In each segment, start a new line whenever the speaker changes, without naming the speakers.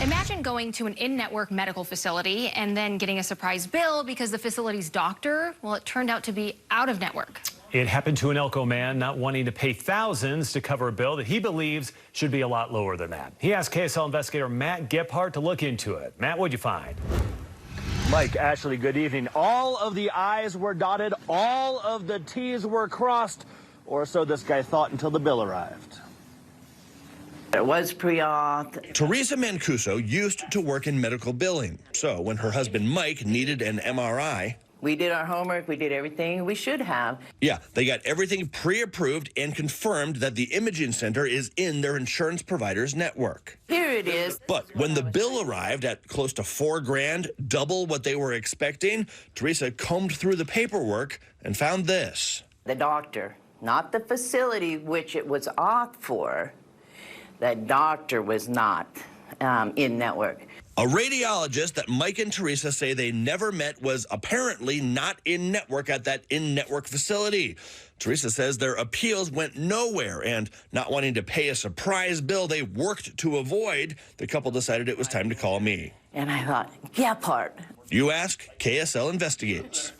Imagine going to an in-network medical facility and then getting a surprise bill because the facility's doctor, well, it turned out to be out of network.
It happened to an Elko man not wanting to pay thousands to cover a bill that he believes should be a lot lower than that. He asked KSL investigator Matt Gephardt to look into it. Matt, what'd you find?
Mike, Ashley, good evening. All of the I's were dotted, all of the T's were crossed, or so this guy thought until the bill arrived.
It was pre-auth.
Teresa Mancuso used to work in medical billing. So when her husband Mike needed an MRI,
We did our homework. We did everything we should have.
yeah, they got everything pre-approved and confirmed that the imaging center is in their insurance provider's network.
Here it is.
But when the bill arrived at close to $4,000, double what they were expecting, Teresa combed through the paperwork and found this.
The doctor, not the facility which it was auth for. That doctor was not in network.
A radiologist that Mike and Teresa say they never met was apparently not in network at that in-network facility. Teresa says their appeals went nowhere, and not wanting to pay a surprise bill they worked to avoid, the couple decided it was time to call me.
And I thought, Gephardt.
You ask, KSL investigates.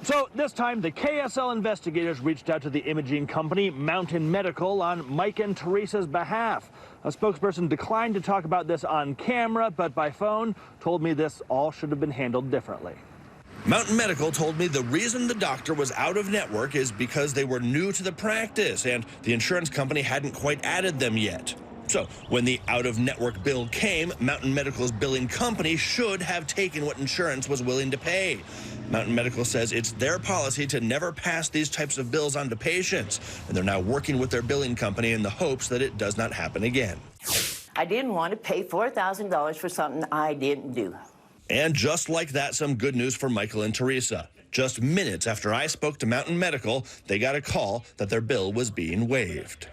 So this time, the KSL investigators reached out to the imaging company Mountain Medical on Mike and Teresa's behalf. A spokesperson declined to talk about this on camera, but by phone told me this all should have been handled differently.
Mountain Medical told me the reason the doctor was out of network is because they were new to the practice and the insurance company hadn't quite added them yet. So when the out-of-network bill came, Mountain Medical's billing company should have taken what insurance was willing to pay. Mountain Medical says it's their policy to never pass these types of bills on to patients, and they're now working with their billing company in the hopes that it does not happen again.
I didn't want to pay $4,000 for something I didn't do.
And just like that, some good news for Michael and Teresa. Just minutes after I spoke to Mountain Medical, they got a call that their bill was being waived.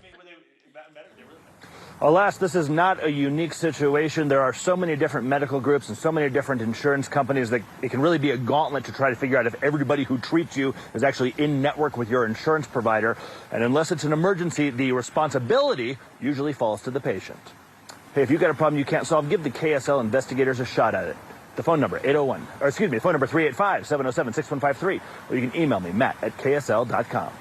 Alas, this is not a unique situation. There are so many different medical groups and so many different insurance companies that it can really be a gauntlet to try to figure out if everybody who treats you is actually in network with your insurance provider. And unless it's an emergency, the responsibility usually falls to the patient. Hey, if you've got a problem you can't solve, give the KSL investigators a shot at it. The phone number, the phone number 385-707-6153. Or you can email me, Matt@ksl.com.